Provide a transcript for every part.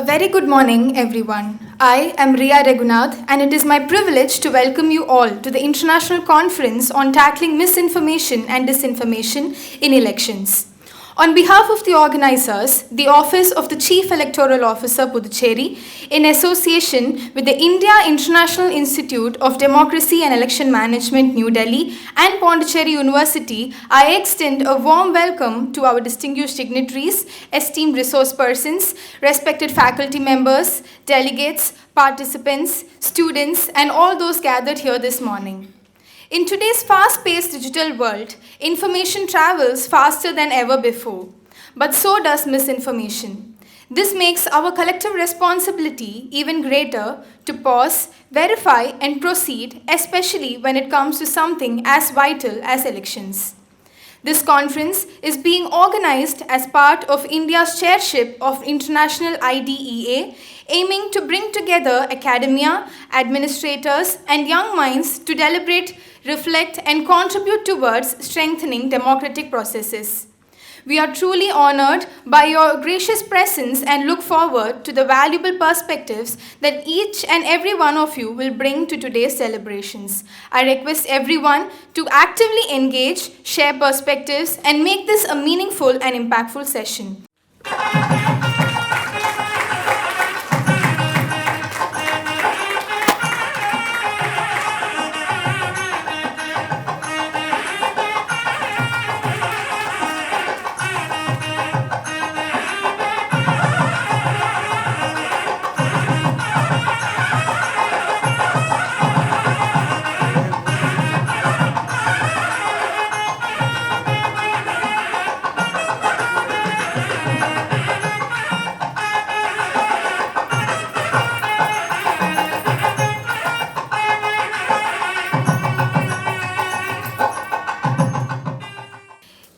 very good morning, everyone. I am Riya Raghunath, and it is my privilege to welcome you all to the International Conference on Tackling Misinformation and Disinformation in Elections. On behalf of the organizers, the Office of the Chief Electoral Officer, Pondicherry, in association with the India International Institute of Democracy and Election Management, New Delhi, and Pondicherry University, I extend a warm welcome to our distinguished dignitaries, esteemed resource persons, respected faculty members, delegates, participants, students, and all those gathered here this morning. In today's fast-paced digital world, information travels faster than ever before, but so does misinformation. This makes our collective responsibility even greater to pause, verify, and proceed, especially when it comes to something as vital as elections. This conference is being organized as part of India's chairship of International IDEA, aiming to bring together academia, administrators, and young minds to deliberate, reflect, and contribute towards strengthening democratic processes. We are truly honored by your gracious presence and look forward to the valuable perspectives that each and every one of you will bring to today's celebrations. I request everyone to actively engage, share perspectives, and make this a meaningful and impactful session.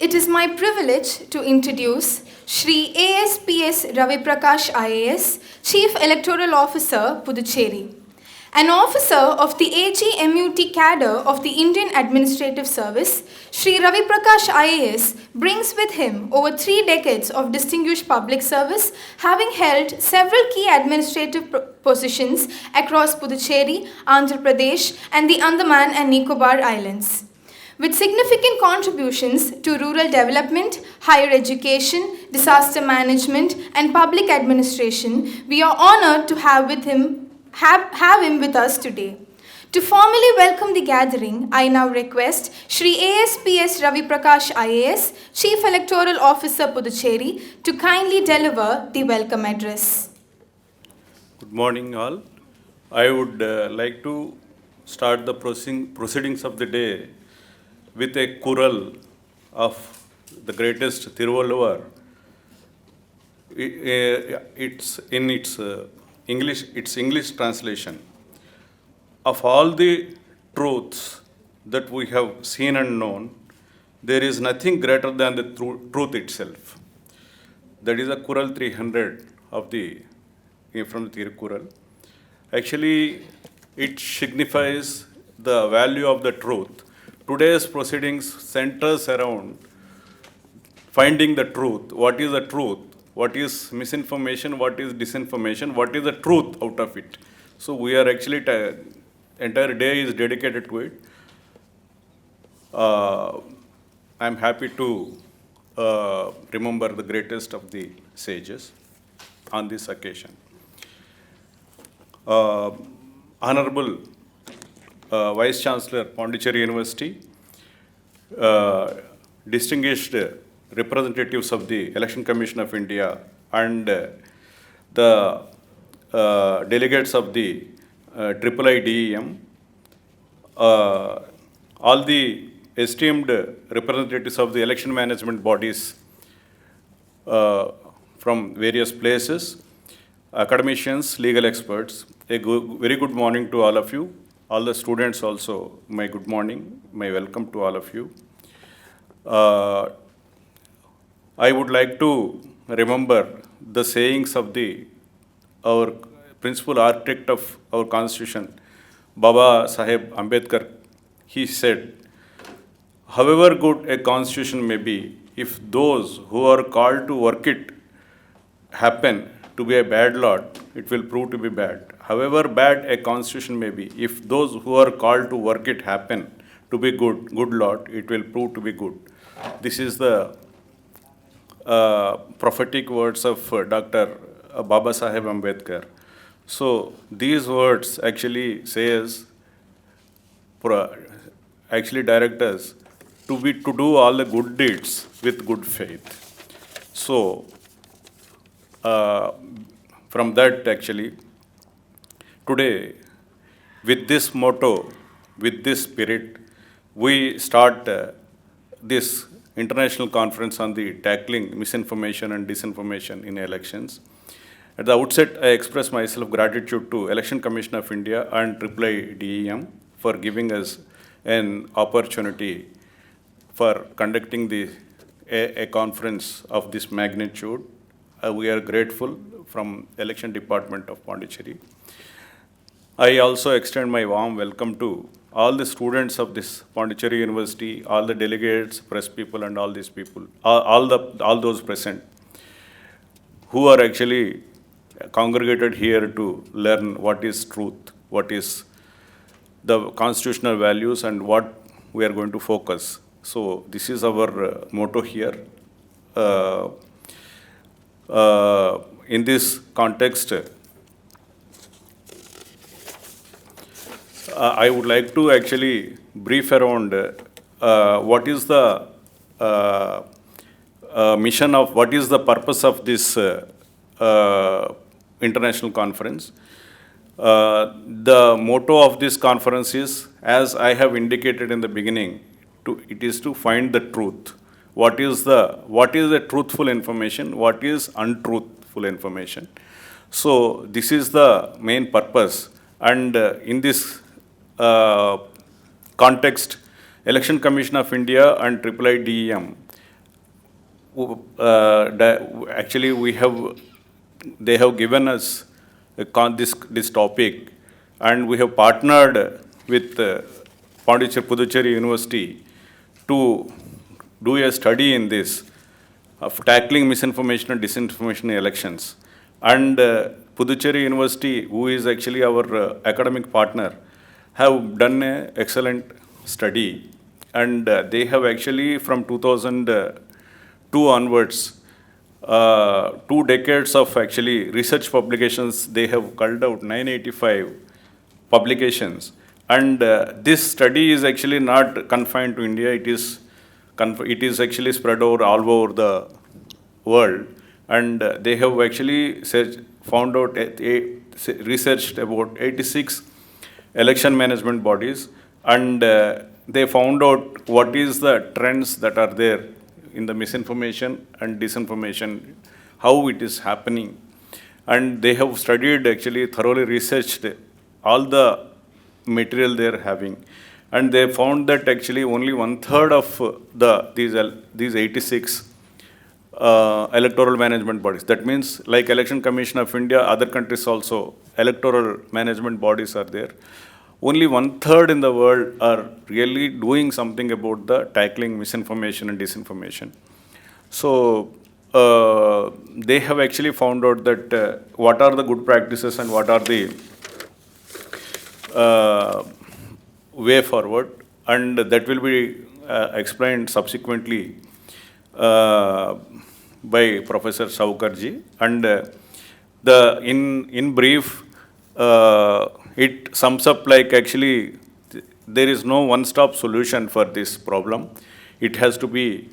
It is my privilege to introduce Shri ASPS Ravi Prakash IAS, Chief Electoral Officer, Puducherry. An officer of the AGMUT cadre of the Indian Administrative Service, Shri Ravi Prakash IAS brings with him over 3 decades of distinguished public service, having held several key administrative positions across Puducherry, Andhra Pradesh, and the Andaman and Nicobar Islands. With significant contributions to rural development, higher education, disaster management, and public administration, we are honored to have him with us today. To formally welcome the gathering, I now request Shri ASPS Ravi Prakash IAS, Chief Electoral Officer, Puducherry, to kindly deliver the welcome address. Good morning, all. I would like to start the proceedings of the day with a choral of the greatest Thiruvalluvar. It's in its English translation. Of all the truths that we have seen and known, there is nothing greater than the truth itself. That is a Kural 300 from the Thirukural. Actually, it signifies the value of the truth. Today's proceedings centers around finding the truth. What is the truth? What is misinformation? What is disinformation? What is the truth out of it? So we are actually, entire day is dedicated to it. I'm happy to remember the greatest of the sages on this occasion. Honorable Vice Chancellor, Pondicherry University, distinguished representatives of the Election Commission of India, and the delegates of the IIIDEM, all the esteemed representatives of the election management bodies from various places, academicians, legal experts, very good morning to all of you. All the students also, my good morning, my welcome to all of you. I would like to remember the sayings of our principal architect of our constitution, Baba Saheb Ambedkar. He said, however good a constitution may be, if those who are called to work it happen to be a bad lot, it will prove to be bad. However bad a constitution may be, if those who are called to work it happen to be good lot, it will prove to be good. This is the prophetic words of Dr. Baba Saheb Ambedkar. So these words actually says, actually direct us to do all the good deeds with good faith. So from that actually, today, with this motto, with this spirit, we start this international conference on the tackling misinformation and disinformation in elections. At the outset, I express myself gratitude to Election Commission of India and AAA DEM for giving us an opportunity for conducting a conference of this magnitude. We are grateful from Election Department of Pondicherry. I also extend my warm welcome to all the students of this Pondicherry University, all the delegates, press people, and all these people, all those present, who are actually congregated here to learn what is truth, what is the constitutional values, and what we are going to focus. So this is our motto here. In this context, I would like to actually brief around what is the mission of, what is the purpose of this international conference. The motto of this conference is, as I have indicated in the beginning, it is to find the truth. What is the truthful information? What is untruthful information? So this is the main purpose. And in this context, Election Commission of India and AAA DEM, actually they have given us this topic, and we have partnered with Pondicherry University to do a study in this of tackling misinformation and disinformation in elections. And Puducherry University, who is actually our academic partner, have done an excellent study, and they have actually from 2002 onwards, 2 decades of actually research publications, they have culled out 985 publications. And this study is actually not confined to India, it is actually spread over all over the world. And they have actually found out, researched about 86 election management bodies, and they found out what is the trends that are there in the misinformation and disinformation, how it is happening. And they have studied, actually thoroughly researched all the material they are having. And they found that actually only 1/3 of these 86 electoral management bodies. That means, like Election Commission of India, other countries also, electoral management bodies are there. Only 1/3 in the world are really doing something about the tackling misinformation and disinformation. So they have actually found out that what are the good practices and what are the way forward, and that will be explained subsequently by Professor Saukarji. And in brief, it sums up like, actually there is no one-stop solution for this problem. It has to be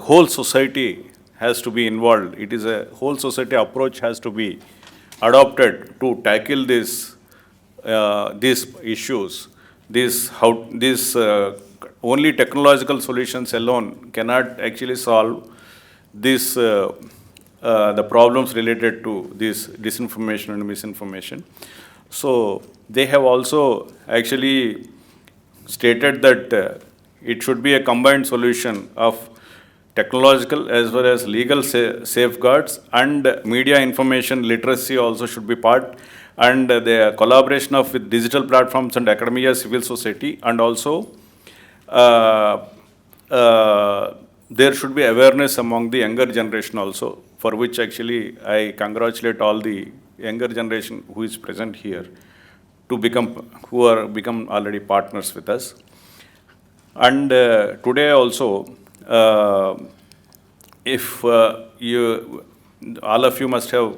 whole society has to be involved. It is a whole society approach has to be adopted to tackle these issues. Only technological solutions alone cannot actually solve this the problems related to this disinformation and misinformation. So they have also actually stated that it should be a combined solution of technological as well as legal safeguards, and media information literacy also should be part, and the collaboration of with digital platforms and academia, civil society, and also there should be awareness among the younger generation also, for which actually I congratulate all the younger generation who is present here to who are become already partners with us. And today also, if all of you must have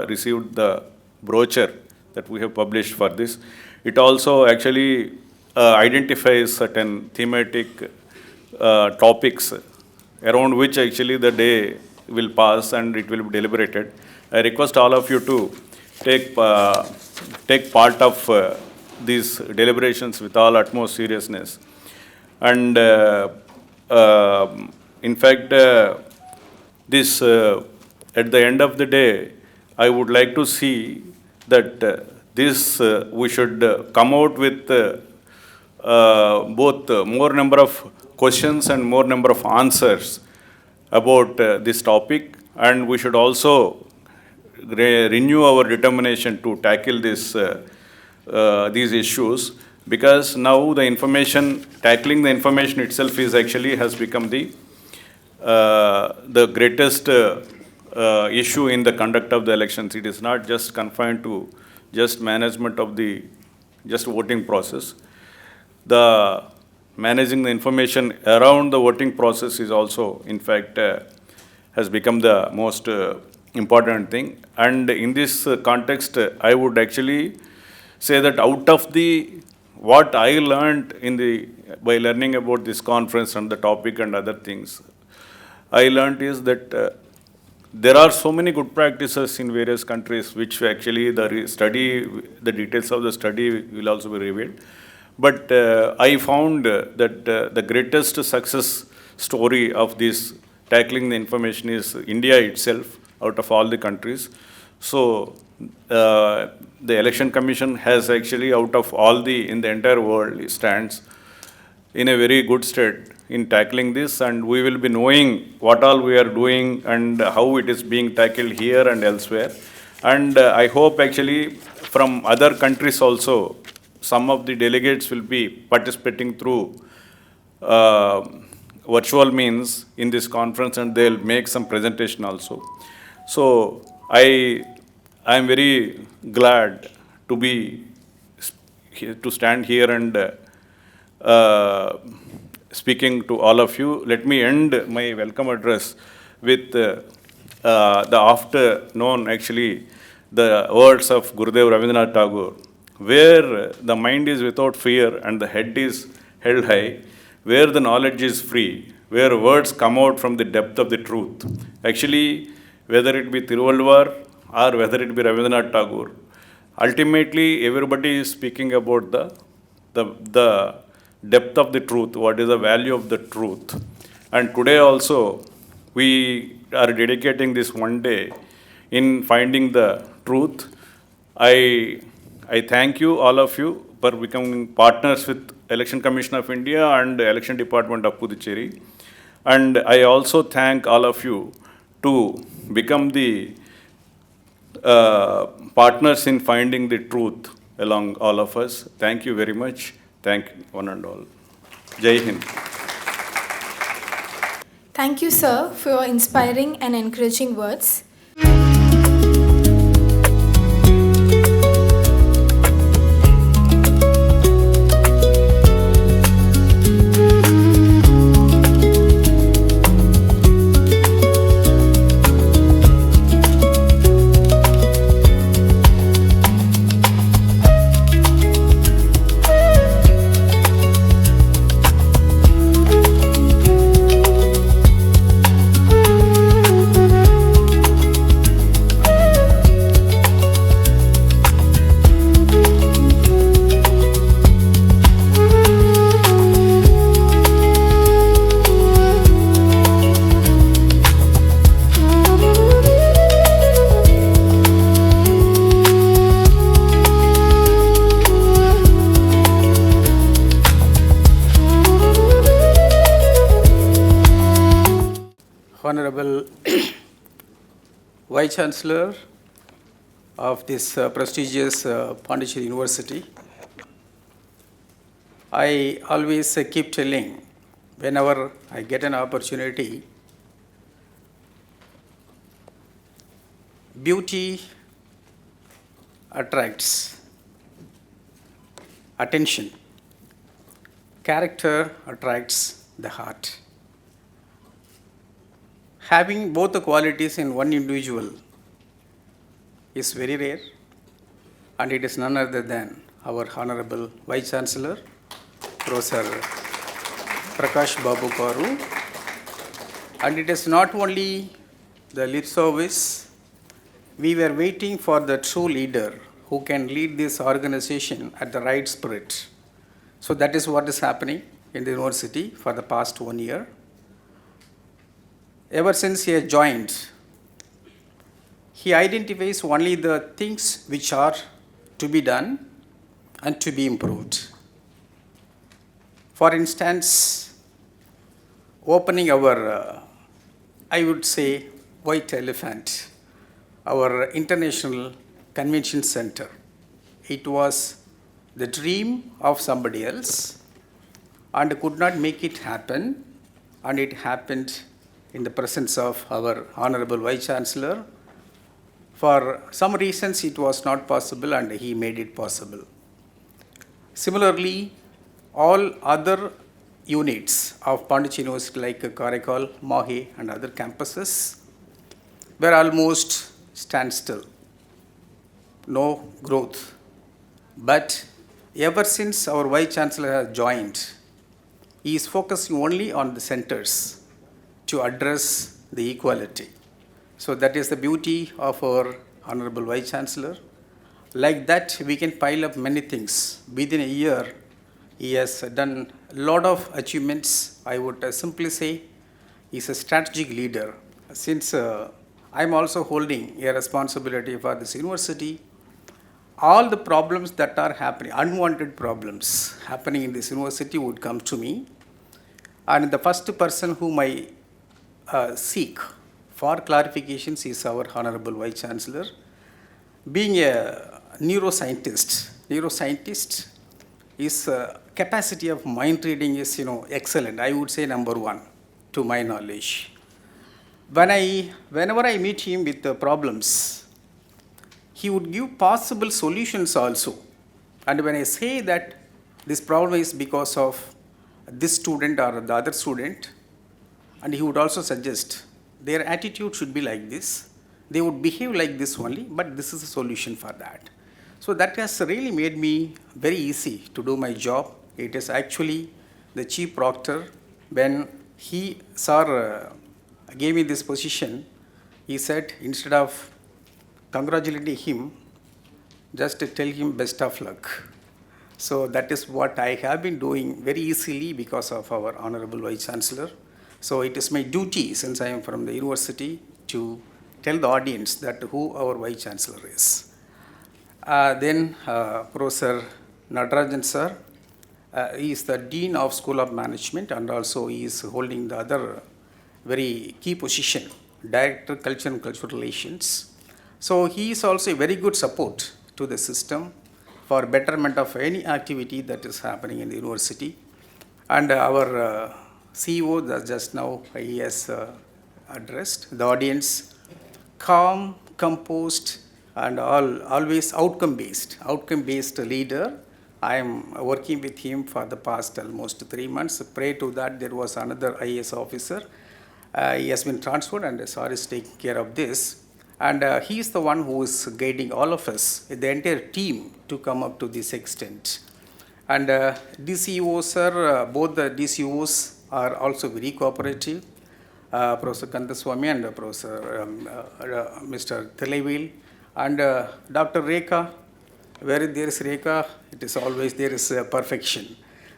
received the brochure that we have published for this, it also actually identifies certain thematic topics around which actually the day will pass and it will be deliberated. I request all of you to take part of these deliberations with all utmost seriousness. And in fact, this at the end of the day, I would like to see that we should come out with both more number of questions and more number of answers about this topic, and we should also renew our determination to tackle these issues, because now tackling the information itself has become the greatest issue in the conduct of the elections. It is not just confined to just management of the voting process. The managing the information around the voting process is also, in fact, has become the most important thing. And in this context, I would actually say that out of what I learned by learning about this conference and the topic and other things, I learned is that there are so many good practices in various countries, which actually the details of the study will also be revealed. But I found that the greatest success story of this tackling the information is India itself, out of all the countries. So the Election Commission has actually, out of all in the entire world, stands in a very good state in tackling this, and we will be knowing what all we are doing and how it is being tackled here and elsewhere. And I hope actually from other countries also, some of the delegates will be participating through virtual means in this conference, and they'll make some presentation also. So I am very glad to stand here and speaking to all of you. Let me end my welcome address with the afternoon, actually, the words of Gurudev Rabindranath Tagore, where the mind is without fear and the head is held high, where the knowledge is free, where words come out from the depth of the truth. Actually, whether it be Thiruvalluvar or whether it be Rabindranath Tagore, ultimately everybody is speaking about the depth of the truth, what is the value of the truth. And today also, we are dedicating this one day in finding the truth. I thank you, all of you, for becoming partners with Election Commission of India and Election Department of Pondicherry. And I also thank all of you to become the partners in finding the truth along all of us. Thank you very much. Thank you, one and all. Jai Hind. Thank you, sir, for your inspiring and encouraging words. Honorable Vice Chancellor of this prestigious Pondicherry University, I always keep telling whenever I get an opportunity, beauty attracts attention. Character attracts the heart. Having both the qualities in one individual is very rare, and it is none other than our Honorable Vice Chancellor, Professor Prakash Babu Karu. And it is not only the lip service, we were waiting for the true leader who can lead this organization at the right spirit. So that is what is happening in the university for the past 1 year. Ever since he has joined, he identifies only the things which are to be done and to be improved. For instance, opening our, I would say, white elephant, our International Convention Center. It was the dream of somebody else and could not make it happen, and it happened in the presence of our Honorable Vice Chancellor. For some reasons it was not possible and he made it possible. Similarly, all other units of Pondicherry University like Karaikal, Mahe and other campuses were almost standstill, no growth. But ever since our Vice Chancellor has joined, he is focusing only on the centers to address the equality. So that is the beauty of our Honorable Vice Chancellor. Like that, we can pile up many things. Within a year, he has done a lot of achievements. I would simply say he's a strategic leader. Since I'm also holding a responsibility for this university, all the problems that are happening, unwanted problems happening in this university would come to me. And the first person whom I seek for clarifications is our Honorable Vice Chancellor. Being a neuroscientist his capacity of mind reading is excellent. I would say number one to my knowledge. Whenever I meet him with the problems, he would give possible solutions also. And when I say that this problem is because of this student or the other student, and he would also suggest their attitude should be like this, they would behave like this only, but this is a solution for that. So that has really made me very easy to do my job. It is actually the chief proctor, when he gave me this position, he said instead of congratulating him, just tell him best of luck. So that is what I have been doing very easily because of our Honorable Vice Chancellor. So it is my duty, since I am from the university, to tell the audience that who our Vice Chancellor is. Then Professor Natarajan sir, he is the Dean of School of Management, and also he is holding the other very key position, Director Culture and Cultural Relations. So he is also a very good support to the system for betterment of any activity that is happening in the university. And our CEO that just now he has addressed the audience, calm, composed, and always outcome-based leader. I am working with him for the past almost 3 months. Prior to that, there was another IAS officer. He has been transferred, and SR is taking care of this. And he is the one who is guiding all of us, the entire team, to come up to this extent. And DCOs, sir, both the DCOs are also very cooperative. Professor Kandaswamy and Professor Mr. Thelevil and Dr. Rekha. Where there is Rekha, it is always there is perfection.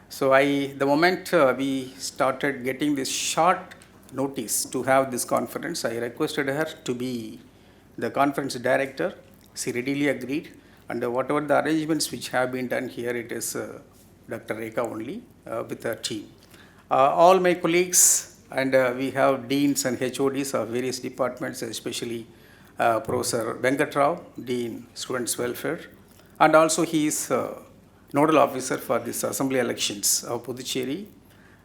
So the moment we started getting this short notice to have this conference, I requested her to be the conference director. She readily agreed, and whatever the arrangements which have been done here, it is Dr. Rekha only with her team. All my colleagues, and we have deans and HODs of various departments, especially Professor Venkatrao, Dean Students Welfare, and also he is nodal officer for this assembly elections of Pondicherry.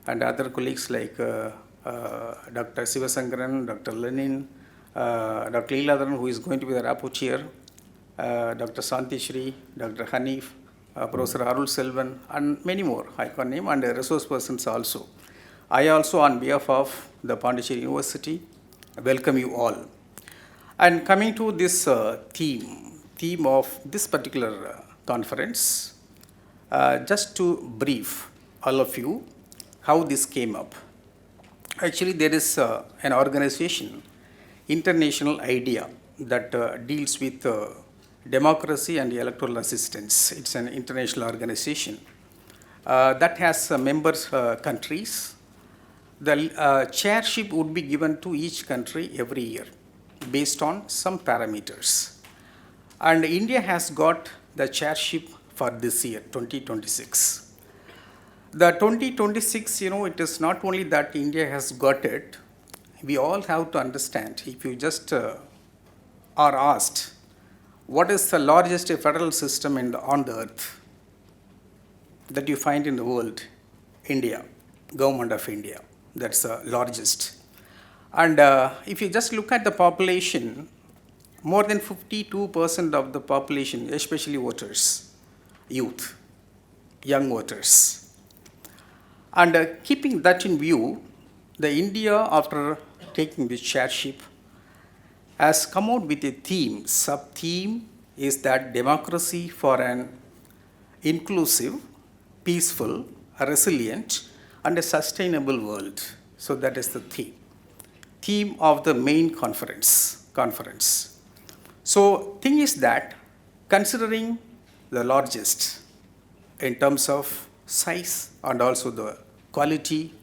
and other colleagues like Dr. Sivasankaran, Dr. Lenin, Dr. Leeladharan, who is going to be the rapporteur, Dr. Santishri, Dr. Hanif, Professor Arul Selvan, and many more I can name, and resource persons also. I also, on behalf of the Pondicherry University, welcome you all. And coming to this theme of this particular conference, just to brief all of you how this came up. Actually, there is an organization, International IDEA, that deals with democracy and electoral assistance. It's an international organization that has members countries. The chairship would be given to each country every year based on some parameters. And India has got the chairship for this year, 2026. The 2026, it is not only that India has got it, we all have to understand, if you just are asked, what is the largest federal system on the earth that you find in the world? India, Government of India, that's the largest. And if you just look at the population, more than 52% of the population, especially voters, youth, young voters. And keeping that in view, the India, after taking this chairship, has come out with a theme. Sub-theme is that democracy for an inclusive, peaceful, resilient, and a sustainable world. So that is the theme of the main conference. So thing is that, considering the largest in terms of size and also the quality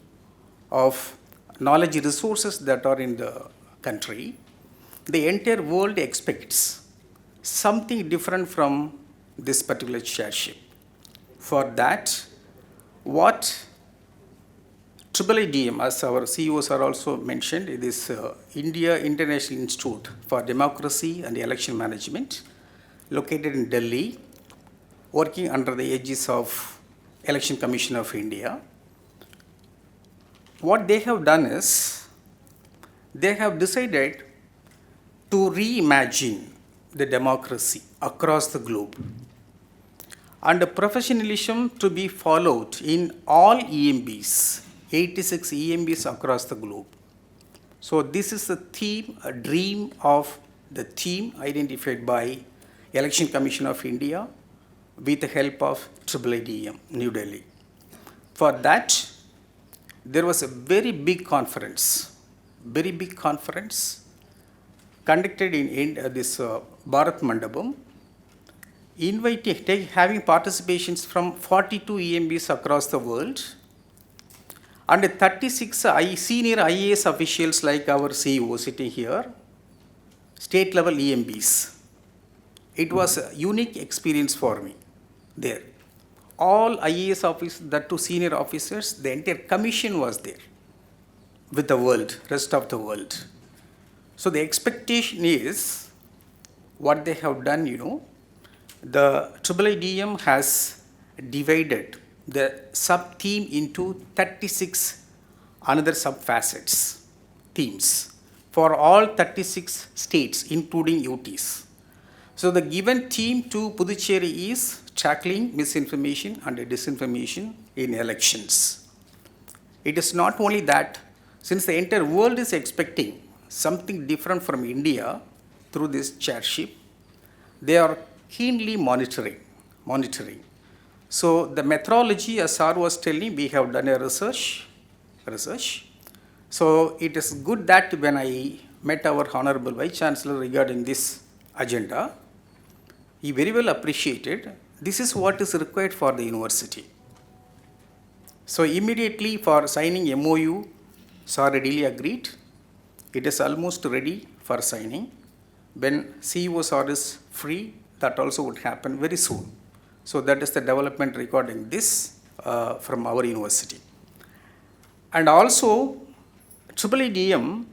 of knowledge resources that are in the country, the entire world expects something different from this particular chairship. For that, what IIIDM, as our CEOs are also mentioned, it is India International Institute for Democracy and Election Management, located in Delhi, working under the aegis of Election Commission of India. What they have done is, they have decided to reimagine the democracy across the globe, and the professionalism to be followed in all EMBs, 86 EMBs across the globe. So this is the theme, a dream of the theme identified by Election Commission of India with the help of IIIDM, New Delhi. For that, there was a very big conference conducted in this Bharat Mandapam, having participations from 42 EMBs across the world, and 36 senior IAS officials like our CEO sitting here, state level EMBs. It was a unique experience for me there. All IAS officers, that too senior officers, the entire commission was there with the world, rest of the world. So the expectation is, what they have done, the IIIDM has divided the sub-theme into 36 another sub-facets, themes, for all 36 states, including UTs. So the given theme to Pondicherry is tackling misinformation and disinformation in elections. It is not only that, since the entire world is expecting something different from India through this chairship, they are keenly monitoring. So the methodology, as Sar was telling, we have done a research. So it is good that when I met our Honorable Vice Chancellor regarding this agenda, he very well appreciated this is what is required for the university. So immediately for signing MOU, Sar readily agreed. It is almost ready for signing. When CEO Sar is free, that also would happen very soon. So that is the development regarding this from our university. And also, IIIDM,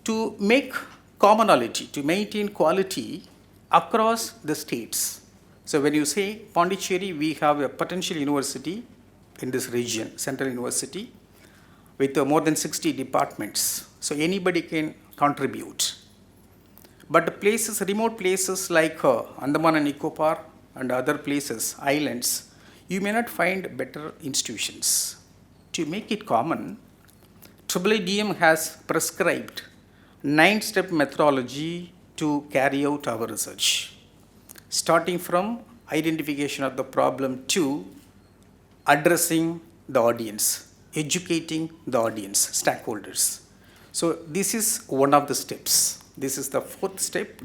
to make commonality, to maintain quality across the states. So when you say Pondicherry, we have a potential university in this region, Central University, with more than 60 departments. So anybody can contribute. But places, remote places like Andaman and Nicobar and other places, islands, you may not find better institutions. To make it common, IIIDM has prescribed 9-step methodology to carry out our research, starting from identification of the problem to addressing the audience, educating the audience, stakeholders. So this is one of the steps. This is the 4th step,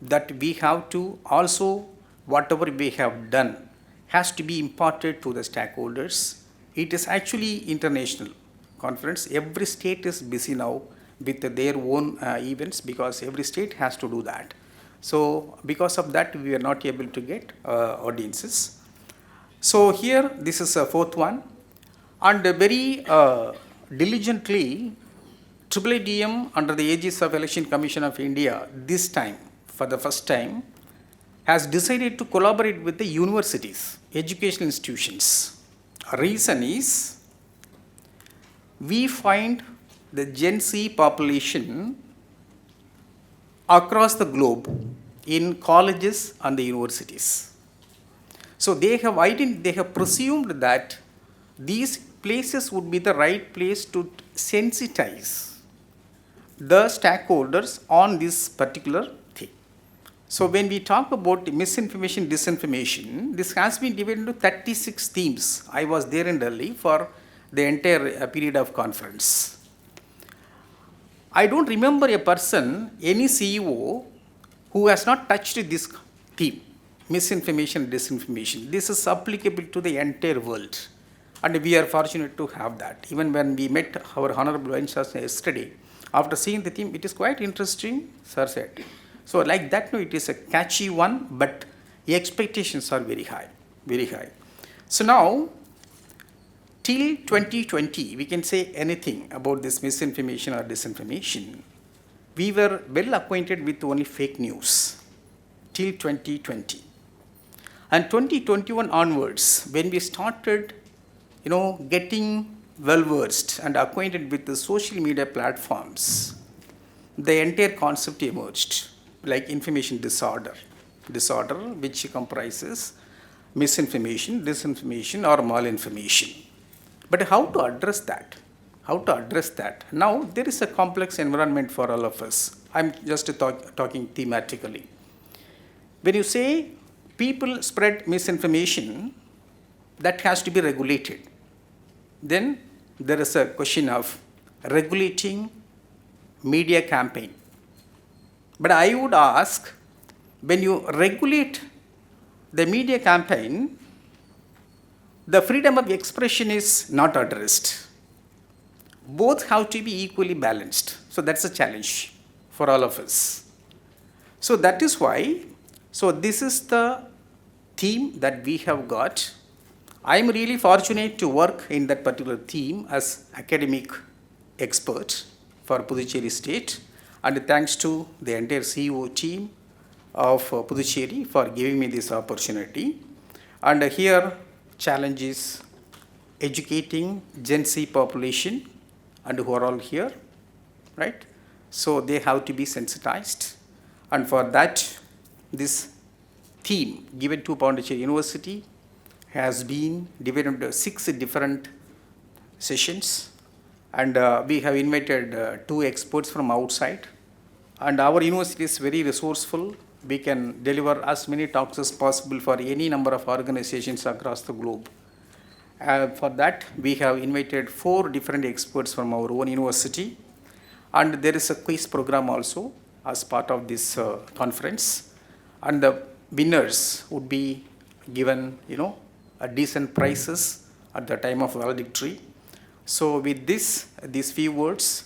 that we have to also, whatever we have done has to be imparted to the stakeholders. It is actually international conference. Every state is busy now with their own events, because every state has to do that. So because of that, we are not able to get audiences. So here, this is a 4th one, and very diligently, IIIDM under the aegis of Election Commission of India, this time, for the first time, has decided to collaborate with the universities, educational institutions. Reason is, we find the Gen Z population across the globe in colleges and the universities. So they have presumed that these places would be the right place to sensitize the stakeholders on this particular thing. So when we talk about misinformation, disinformation, this has been divided into 36 themes. I was there in Delhi for the entire period of conference. I don't remember a person, any CEO, who has not touched this theme, misinformation, disinformation. This is applicable to the entire world, and we are fortunate to have that. Even when we met our Honorable Vice yesterday, after seeing the theme, it is quite interesting, sir said. So like that, no, it is a catchy one, but the expectations are very high, very high. So now, till 2020, we can say anything about this misinformation or disinformation. We were well acquainted with only fake news till 2020. And 2021 onwards, when we started, getting well versed and acquainted with the social media platforms, the entire concept emerged, like information disorder, which comprises misinformation, disinformation, or malinformation. But how to address that? Now, there is a complex environment for all of us. I'm just talking thematically. When you say people spread misinformation, that has to be regulated. Then there is a question of regulating media campaign. But I would ask, when you regulate the media campaign, the freedom of expression is not addressed. Both have to be equally balanced. So that's a challenge for all of us. So that is why, this is the theme that we have got. I am really fortunate to work in that particular theme as academic expert for Pondicherry State, and thanks to the entire CEO team of Pondicherry for giving me this opportunity. And here, challenge is educating Gen Z population, and who are all here, right? So they have to be sensitized, and for that, this theme given to Pondicherry University has been divided into 6 different sessions, and we have invited 2 experts from outside, and our university is very resourceful. We can deliver as many talks as possible for any number of organizations across the globe. For that, we have invited 4 different experts from our own university, and there is a quiz program also as part of this conference, and the winners would be given, a decent prizes at the time of valedictory. So with these few words,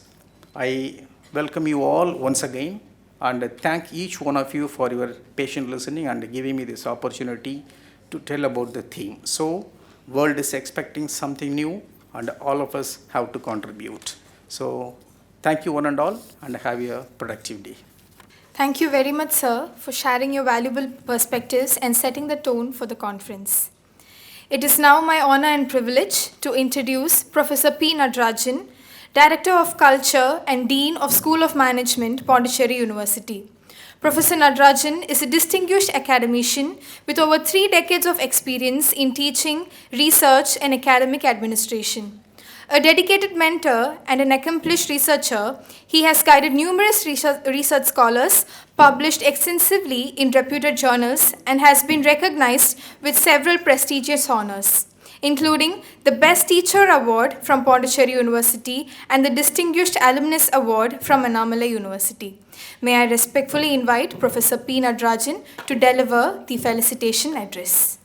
I welcome you all once again, and thank each one of you for your patient listening and giving me this opportunity to tell about the theme. So world is expecting something new, and all of us have to contribute. So thank you one and all, and have a productive day. Thank you very much, sir, for sharing your valuable perspectives and setting the tone for the conference. It is now my honor and privilege to introduce Professor P. Natarajan, Director of Culture and Dean of School of Management, Pondicherry University. Professor Natarajan is a distinguished academician with over 3 decades of experience in teaching, research, and academic administration. A dedicated mentor and an accomplished researcher, he has guided numerous research scholars, published extensively in reputed journals, and has been recognized with several prestigious honors, including the Best Teacher Award from Pondicherry University and the Distinguished Alumnus Award from Annamalai University. May I respectfully invite Professor P. Natarajan to deliver the felicitation address.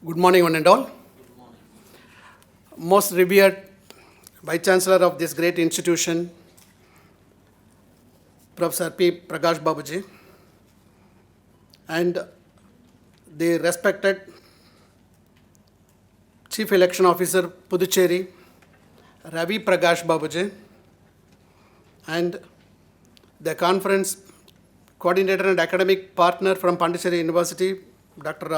Good morning, one and all. Most revered Vice Chancellor of this great institution, Professor P. Prakash Babuji, and the respected Chief Election Officer, Puducherry, Ravi Prakash Babuji, and the conference coordinator and academic partner from Pondicherry University, Dr.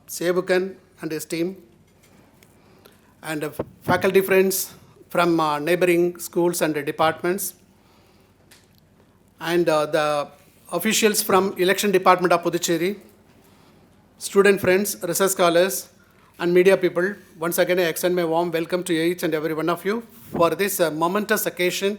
Sevukan and his team, and faculty friends from neighboring schools and departments, and the officials from Election Department of Puducherry, student friends, research scholars, and media people. Once again, I extend my warm welcome to each and every one of you for this momentous occasion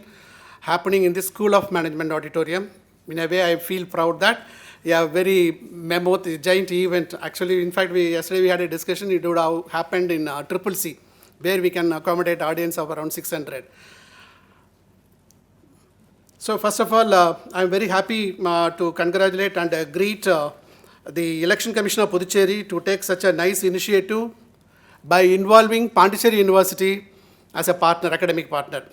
happening in the School of Management Auditorium. In a way, I feel proud that very mammoth, giant event. Actually, in fact, yesterday we had a discussion. It would have happened in Triple C, where we can accommodate audience of around 600. So first of all, I'm very happy to congratulate and greet the Election Commission of Puducherry to take such a nice initiative by involving Pondicherry University as a partner, academic partner.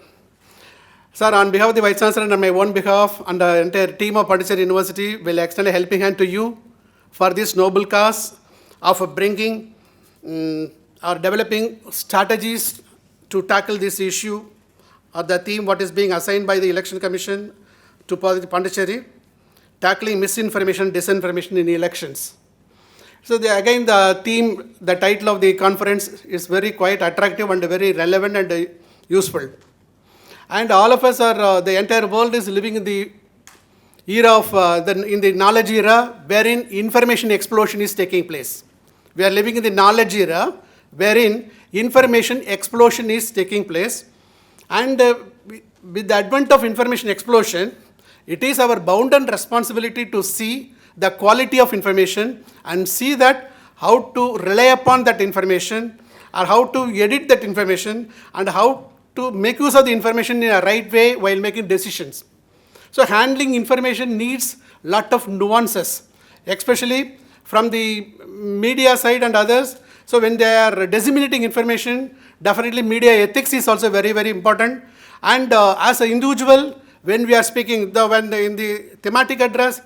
Sir, on behalf of the Vice Chancellor and on my own behalf and the entire team of Pondicherry University, will extend a helping hand to you for this noble cause of bringing or developing strategies to tackle this issue or the theme what is being assigned by the Election Commission to Pondicherry, tackling misinformation and disinformation in elections. So again, the theme, the title of the conference is very quite attractive and very relevant and useful. And all of us are, the entire world is living in the era of, in the knowledge era wherein information explosion is taking place. We are living in the knowledge era wherein information explosion is taking place. And with the advent of information explosion, it is our bounden responsibility to see the quality of information and see that how to rely upon that information or how to edit that information and how to make use of the information in a right way while making decisions. So handling information needs a lot of nuances, especially from the media side and others. So when they are disseminating information, definitely media ethics is also very, very important. And as an individual, when we are speaking, in the thematic address,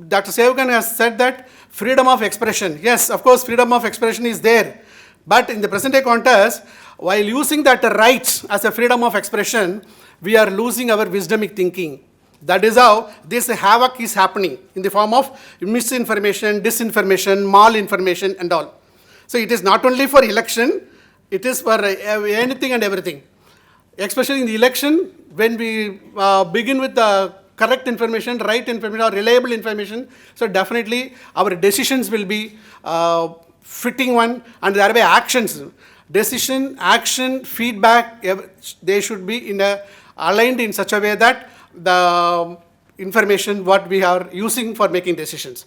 Dr. Sevukan has said that freedom of expression. Yes, of course, freedom of expression is there. But in the present day context, while using that right as a freedom of expression, we are losing our wisdomic thinking. That is how this havoc is happening in the form of misinformation, disinformation, malinformation and all. So it is not only for election, it is for anything and everything. Especially in the election, when we begin with the correct information, right information or reliable information, so definitely our decisions will be fitting one and thereby actions. Decision, action, feedback, they should be aligned in such a way that the information what we are using for making decisions.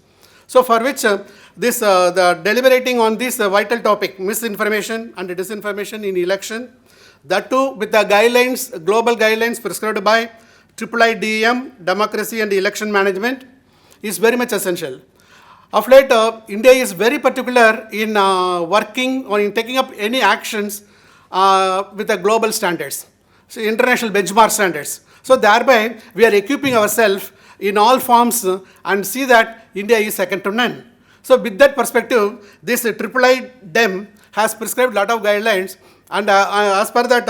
So for which the deliberating on this vital topic, misinformation and disinformation in election, that too with the guidelines, global guidelines prescribed by IIIDEM, Democracy and Election Management, is very much essential. Of late, India is very particular in working or in taking up any actions with the global standards, so international benchmark standards. So thereby, we are equipping ourselves in all forms and see that India is second to none. So with that perspective, this IIIDEM has prescribed a lot of guidelines, and as per that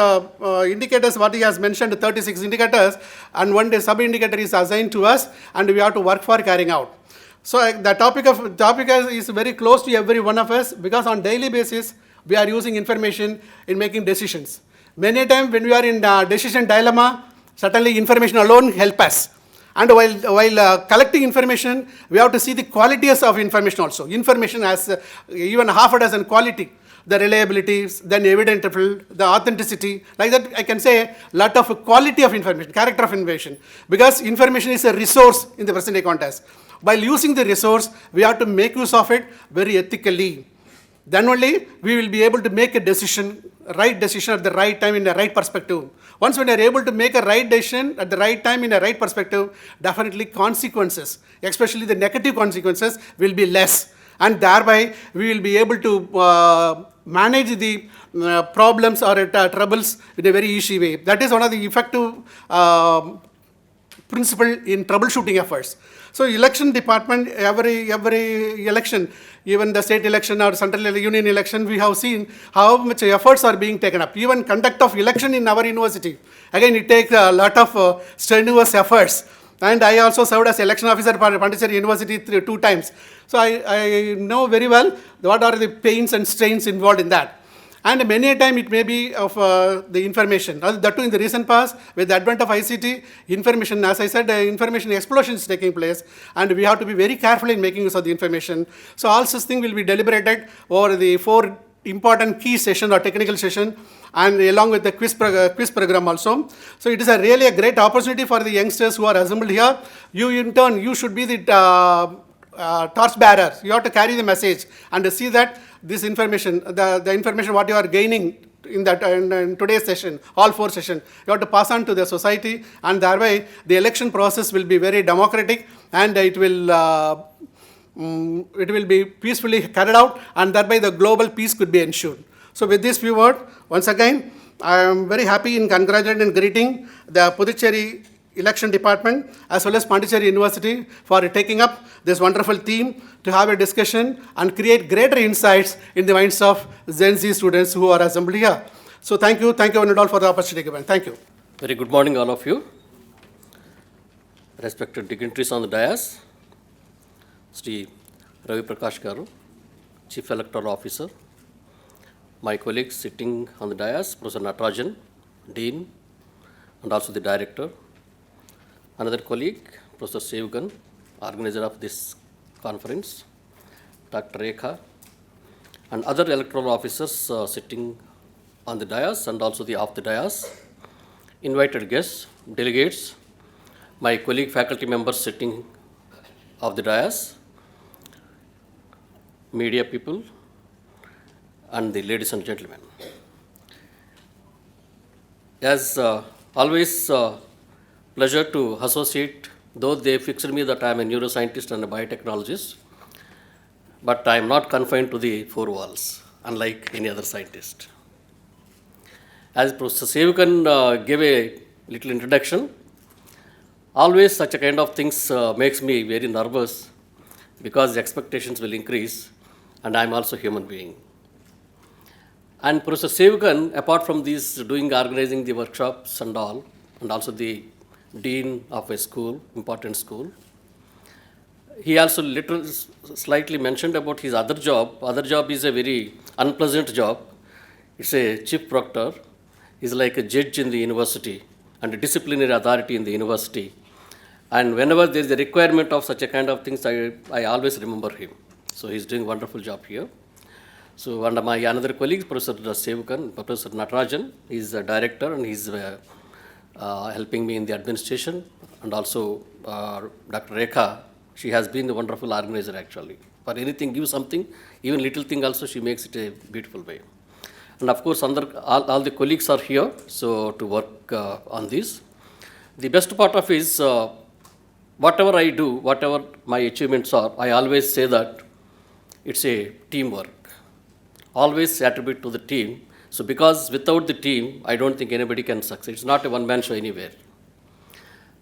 indicators, what he has mentioned, 36 indicators, and one sub-indicator is assigned to us, and we have to work for carrying out. So the topic is very close to every one of us, because on daily basis, we are using information in making decisions. Many a time when we are in decision dilemma, certainly information alone help us. And while collecting information, we have to see the qualities of information also. Information has even half a dozen quality. The reliability, then evidential, the authenticity. Like that, I can say lot of quality of information, character of information. Because information is a resource in the present day context. While using the resource, we have to make use of it very ethically. Then only we will be able to make a decision, right decision at the right time in the right perspective. Once when we are able to make a right decision at the right time in a right perspective, definitely consequences, especially the negative consequences, will be less. And thereby, we will be able to manage the problems or troubles in a very easy way. That is one of the effective principle in troubleshooting efforts. So election department, every election, even the state election or central union election, we have seen how much efforts are being taken up. Even conduct of election in our university, again it takes a lot of strenuous efforts. And I also served as election officer for Pondicherry University 2 times. So I know very well what are the pains and strains involved in that. And many a time it may be of the information. That too in the recent past, with the advent of ICT, information, as I said, information explosion is taking place, and we have to be very careful in making use of the information. So all such things will be deliberated over the 4 important key session or technical session, and along with the quiz program also. So it is really a great opportunity for the youngsters who are assembled here. You in turn, you should be the torch bearers. You have to carry the message and see that this information, the information what you are gaining in that in today's session, all 4 sessions, you have to pass on to the society, and thereby the election process will be very democratic, and it will be peacefully carried out, and thereby the global peace could be ensured. So with this few words, once again, I am very happy in congratulating and greeting the Pondicherry Election Department as well as Pondicherry University for taking up this wonderful theme to have a discussion and create greater insights in the minds of Gen Z students who are assembled here. So thank you one and all for the opportunity given. Thank you. Very good morning, all of you. Respected dignitaries on the dais, Sri Ravi Prakash Garu, Chief Electoral Officer, my colleagues sitting on the dais, Professor Natarajan, Dean, and also the Director, another colleague, Professor Sevugan, organizer of this conference, Dr. Rekha, and other electoral officers sitting on the dais and also the off the dais, invited guests, delegates, my colleague faculty members sitting off the dais, media people, and the ladies and gentlemen. As always, pleasure to associate, though they fixed me that I am a neuroscientist and a biotechnologist, but I am not confined to the 4 walls, unlike any other scientist. As Professor Sevukan gave a little introduction, always such a kind of things makes me very nervous because the expectations will increase, and I am also a human being. And Professor Sevukan, apart from these doing organizing the workshops and all, and also the dean of a school, important school, he also slightly mentioned about his other job. Other job is a very unpleasant job. It's a chief proctor. He's like a judge in the university and a disciplinary authority in the university. And whenever there is a requirement of such a kind of things, I always remember him. So he's doing a wonderful job here. So under my another colleague, Professor Sevukan, Professor Natarajan, he's a director and he's helping me in the administration. And also Dr. Rekha, she has been a wonderful organizer actually. For anything, give something, even little thing also, she makes it a beautiful way. And of course, all the colleagues are here, so to work on this. The best part of is, whatever I do, whatever my achievements are, I always say that it's a teamwork. Always attribute to the team. So because without the team, I don't think anybody can succeed. It's not a one-man show anywhere.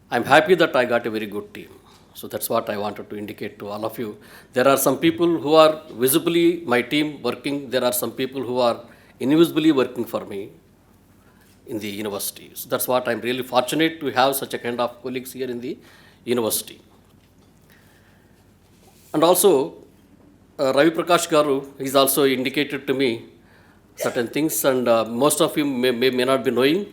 I'm happy that I got a very good team. So that's what I wanted to indicate to all of you. There are some people who are visibly my team working. There are some people who are invisibly working for me in the university. So that's what I'm really fortunate to have such a kind of colleagues here in the university. And also, Ravi Prakash Garu is also indicated to me certain things, and most of you may not be knowing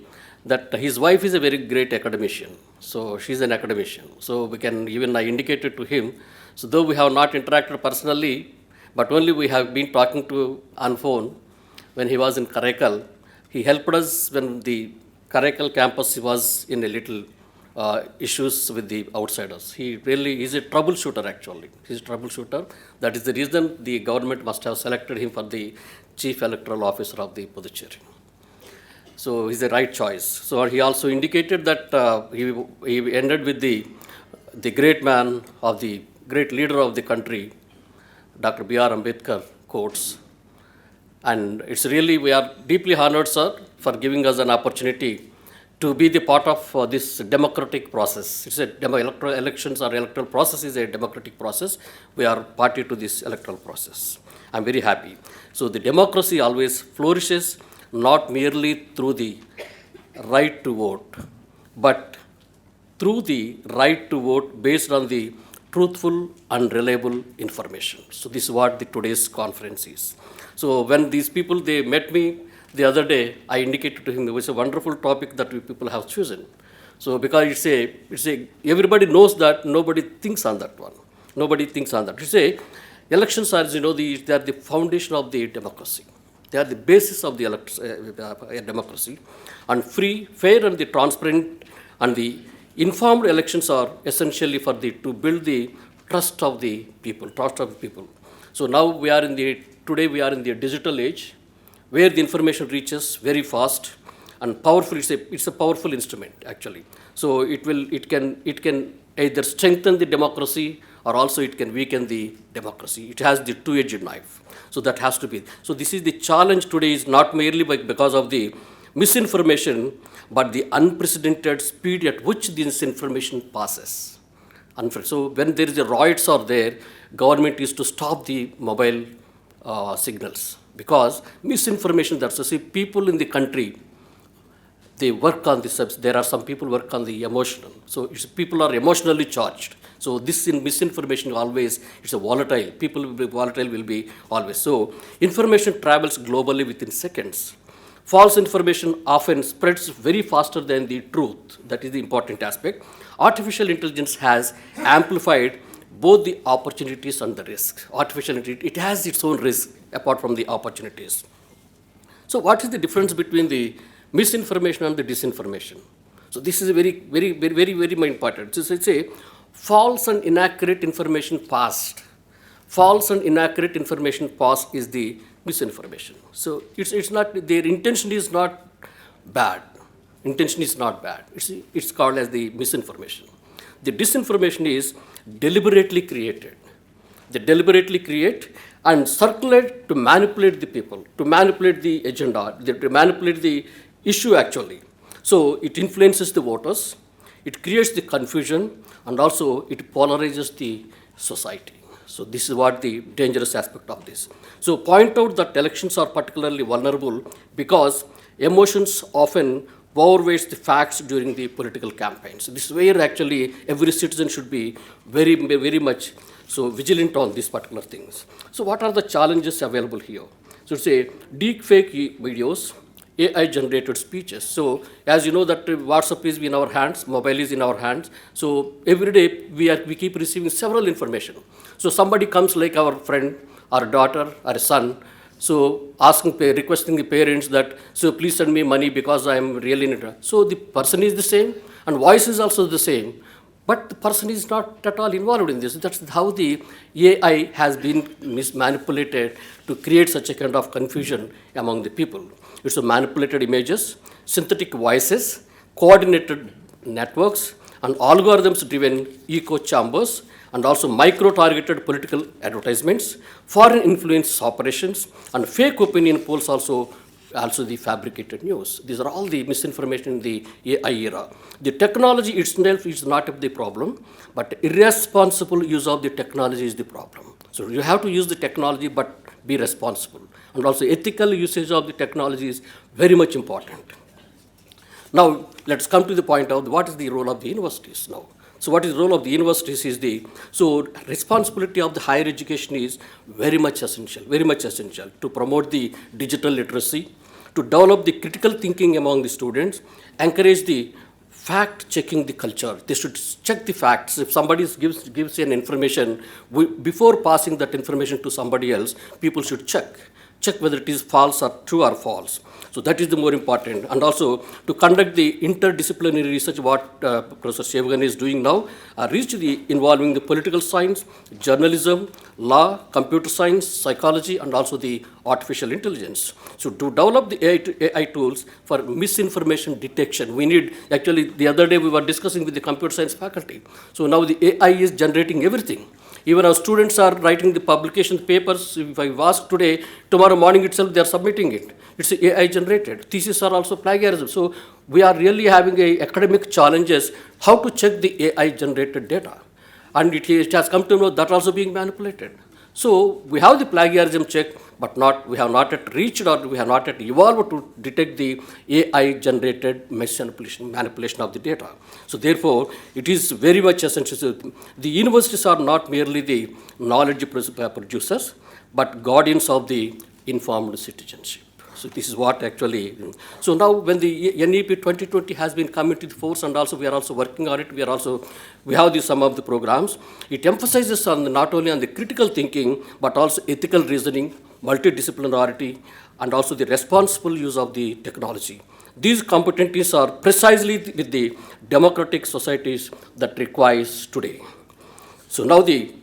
that his wife is a very great academician. So she's an academician. So we can even I indicated to him. So though we have not interacted personally, but only we have been talking to on phone when he was in Karaikal. He helped us when the Karaikal campus was in a little issues with the outsiders. He really is a troubleshooter actually. He's a troubleshooter. That is the reason the government must have selected him for the Chief Electoral Officer of the Pondicherry. So he's the right choice. So he also indicated that he ended with the great man of the great leader of the country, Dr. B.R. Ambedkar quotes. And it's really, we are deeply honored, sir, for giving us an opportunity to be the part of this democratic process. It's a electoral elections or electoral process is a democratic process. We are party to this electoral process. I'm very happy. So the democracy always flourishes not merely through the right to vote, but through the right to vote based on the truthful and reliable information. So this is what the today's conference is. So when these people, they met me the other day, I indicated to him it was a wonderful topic that we people have chosen. So because it's a everybody knows that, nobody thinks on that one. Nobody thinks on that. Elections are, they are the foundation of the democracy. They are the basis of the democracy. And free, fair, and the transparent and the informed elections are essentially to build the trust of the people. So now today we are in the digital age, where the information reaches very fast and powerful. It's a powerful instrument actually. So it can either strengthen the democracy or also it can weaken the democracy. It has the two-edged knife. So that has to be. So this is the challenge today, is not merely because of the misinformation, but the unprecedented speed at which this information passes. So when there is a riots are there, government is to stop the mobile signals, because misinformation, people in the country, they work on this. There are some people work on the emotional. So people are emotionally charged. So this misinformation always, it's a volatile. People will be volatile, will be always. So information travels globally within seconds. False information often spreads very faster than the truth. That is the important aspect. Artificial intelligence has amplified both the opportunities and the risks. It has its own risk apart from the opportunities. So what is the difference between the misinformation and the disinformation? So this is a very important. So it's a false and inaccurate information passed. False and inaccurate information passed is the misinformation. So it's not, their intention is not bad. Intention is not bad. It's called as the misinformation. The disinformation is deliberately created. They deliberately create and circulate to manipulate the people, to manipulate the agenda, to manipulate the issue actually. So it influences the voters, it creates the confusion, and also it polarizes the society. So this is what the dangerous aspect of this. So point out that elections are particularly vulnerable because emotions often overweights the facts during the political campaigns. So this is where actually every citizen should be very much so vigilant on these particular things. So what are the challenges available here? So say deep fake videos, AI generated speeches. So as you know that WhatsApp is in our hands, mobile is in our hands. So every day we keep receiving several information. So somebody comes like our friend, our daughter, our son, so requesting the parents that, so please send me money because I am really in it. So the person is the same and voice is also the same, but the person is not at all involved in this. That's how the AI has been manipulated to create such a kind of confusion among the people. It's a manipulated images, synthetic voices, coordinated networks, and algorithms-driven echo chambers, and also micro-targeted political advertisements, foreign influence operations, and fake opinion polls also the fabricated news. These are all the misinformation in the AI era. The technology itself is not the problem, but irresponsible use of the technology is the problem. So you have to use the technology, but be responsible. And also ethical usage of the technology is very much important. Now, let's come to the point of what is the role of the universities now. So what is the role of the universities is so responsibility of the higher education is very much essential to promote the digital literacy, to develop the critical thinking among the students, encourage the fact-checking the culture. They should check the facts. If somebody gives an information, before passing that information to somebody else, people should check whether it is false or true or false. So that is the more important. And also to conduct the interdisciplinary research, what Professor Shevagan is doing now, involving the political science, journalism, law, computer science, psychology, and also the artificial intelligence. So to develop the AI tools for misinformation detection, we need, actually the other day we were discussing with the computer science faculty. So now the AI is generating everything. Even our students are writing the publication papers. If I ask today, tomorrow morning itself they are submitting it. It's AI generated. Theses are also plagiarism. So we are really having academic challenges how to check the AI generated data. And it has come to know that also being manipulated. So we have the plagiarism check, but we have not yet reached or we have not yet evolved to detect the AI generated manipulation of the data. So therefore, it is very much essential. So the universities are not merely the knowledge producers, but guardians of the informed citizenship. So this is what actually, so now when the NEP 2020 has been come into force, and also we are also working on it, we have some of the programs, it emphasizes on not only on the critical thinking, but also ethical reasoning, multidisciplinarity, and also the responsible use of the technology. These competencies are precisely with the democratic societies that requires today. So now the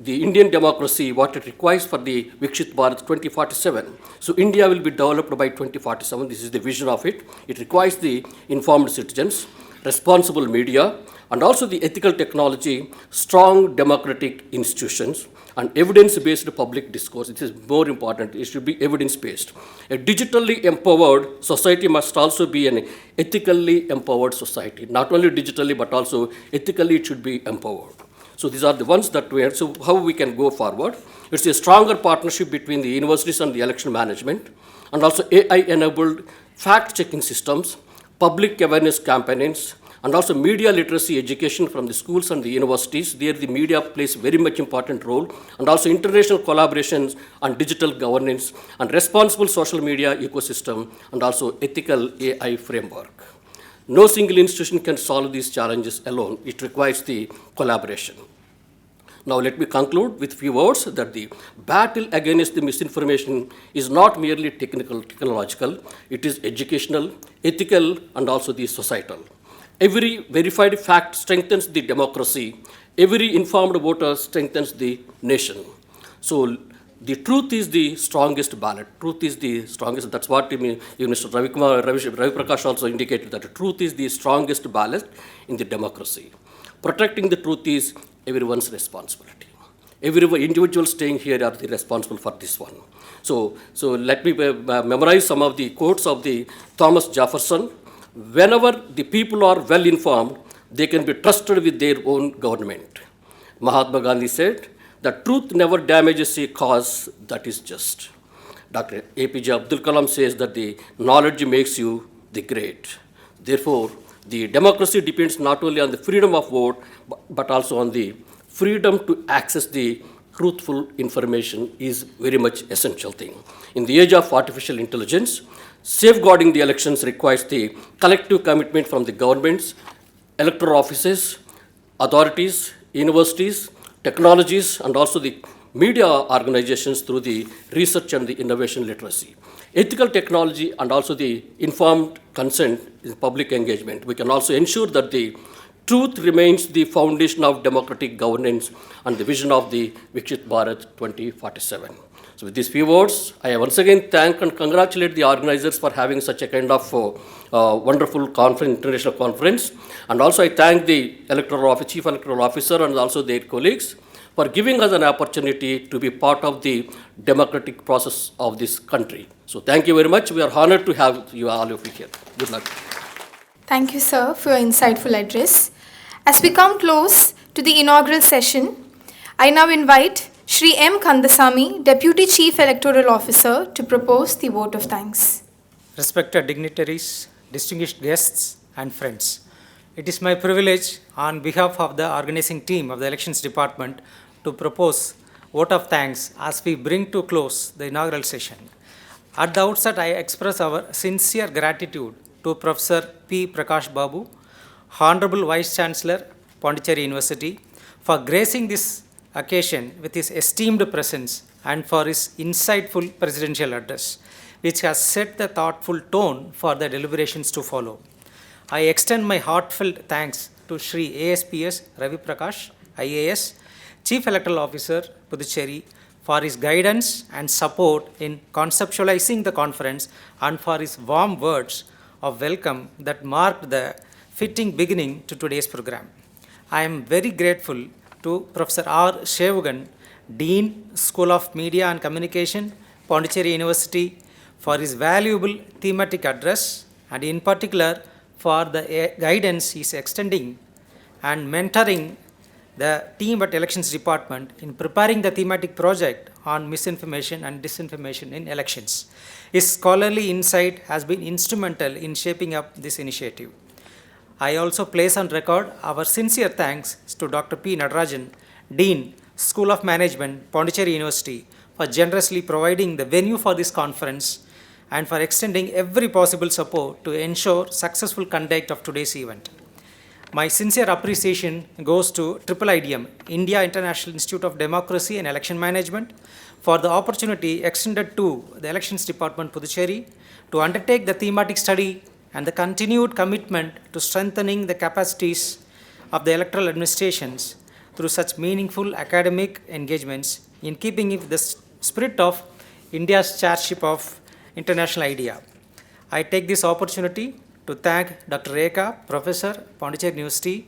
Indian democracy, what it requires for the Viksit Bharat 2047. So India will be developed by 2047. This is the vision of it. It requires the informed citizens, responsible media, and also the ethical technology, strong democratic institutions, and evidence-based public discourse. It is more important. It should be evidence-based. A digitally empowered society must also be an ethically empowered society. Not only digitally, but also ethically it should be empowered. So these are the ones that we are, so how we can go forward. It's a stronger partnership between the universities and the election management, and also AI-enabled fact-checking systems, public awareness campaigns, and also media literacy education from the schools and the universities. There the media plays very much important role, and also international collaborations on digital governance, and responsible social media ecosystem, and also ethical AI framework. No single institution can solve these challenges alone. It requires the collaboration. Now let me conclude with few words that the battle against the misinformation is not merely technological, it is educational, ethical, and also the societal. Every verified fact strengthens the democracy. Every informed voter strengthens the nation. So the truth is the strongest ballot. Truth is the strongest. That's what Mr. Ravi Prakash also indicated, that the truth is the strongest ballot in the democracy. Protecting the truth is everyone's responsibility. Every individual staying here are responsible for this one. So let me memorize some of the quotes of the Thomas Jefferson. Whenever the people are well informed, they can be trusted with their own government. Mahatma Gandhi said, the truth never damages a cause that is just. Dr. APJ Abdul Kalam says that the knowledge makes you the great. Therefore, the democracy depends not only on the freedom of vote, but also on the freedom to access the truthful information is very much essential thing. In the age of artificial intelligence, safeguarding the elections requires the collective commitment from the governments, electoral offices, authorities, universities, technologies, and also the media organizations through the research and the innovation literacy. Ethical technology and also the informed consent in public engagement. We can also ensure that the truth remains the foundation of democratic governance and the vision of the Viksit Bharat 2047. So with these few words, I once again thank and congratulate the organizers for having such a kind of wonderful conference, international conference. And also I thank the Chief Electoral Officer and also their colleagues for giving us an opportunity to be part of the democratic process of this country. So thank you very much. We are honored to have you all over here. Good luck. Thank you, sir, for your insightful address. As we come close to the inaugural session, I now invite Shri M. Kandasamy, Deputy Chief Electoral Officer, to propose the vote of thanks. Respected dignitaries, distinguished guests, and friends, It is my privilege on behalf of the organizing team of the Elections Department to propose vote of thanks as we bring to close the inaugural session. At the outset, I express our sincere gratitude to Professor P. Prakash Babu, Honorable Vice Chancellor, Pondicherry University, for gracing this occasion with his esteemed presence and for his insightful presidential address, which has set the thoughtful tone for the deliberations to follow. I extend my heartfelt thanks to Shri ASPS Ravi Prakash, IAS, Chief Electoral Officer, Puducherry, for his guidance and support in conceptualizing the conference and for his warm words of welcome that marked the fitting beginning to today's program. I am very grateful to Professor R. Shevugan, Dean, School of Media and Communication, Pondicherry University, for his valuable thematic address and in particular for the guidance he is extending and mentoring the team at Elections Department in preparing the thematic project on misinformation and disinformation in elections. His scholarly insight has been instrumental in shaping up this initiative. I also place on record our sincere thanks to Dr. P. Nadarajan, Dean, School of Management, Pondicherry University, for generously providing the venue for this conference and for extending every possible support to ensure successful conduct of today's event. My sincere appreciation goes to IIIDM, India International Institute of Democracy and Election Management, for the opportunity extended to the Elections Department, Puducherry, to undertake the thematic study and the continued commitment to strengthening the capacities of the electoral administrations through such meaningful academic engagements in keeping with the spirit of India's chairship of international idea. I take this opportunity to thank Dr. Rekha, Professor, Pondicherry University,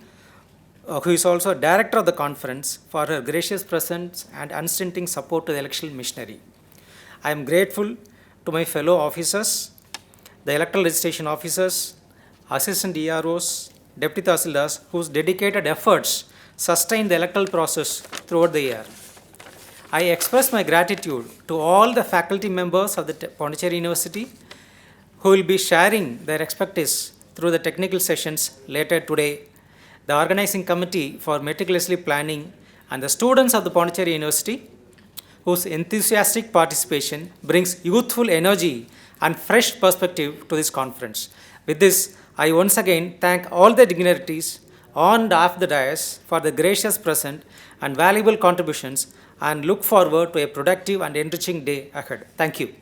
who is also Director of the conference, for her gracious presence and unstinting support to the electoral missionary. I am grateful to my fellow officers, the electoral registration officers, assistant EROs, deputy tahsildars, whose dedicated efforts sustained the electoral process throughout the year. I express my gratitude to all the faculty members of the Pondicherry University who will be sharing their expertise through the technical sessions later today, the organizing committee for meticulously planning, and the students of the Pondicherry University whose enthusiastic participation brings youthful energy and fresh perspective to this conference. With this, I once again thank all the dignitaries on and off the dais for the gracious present and valuable contributions and look forward to a productive and enriching day ahead. Thank you.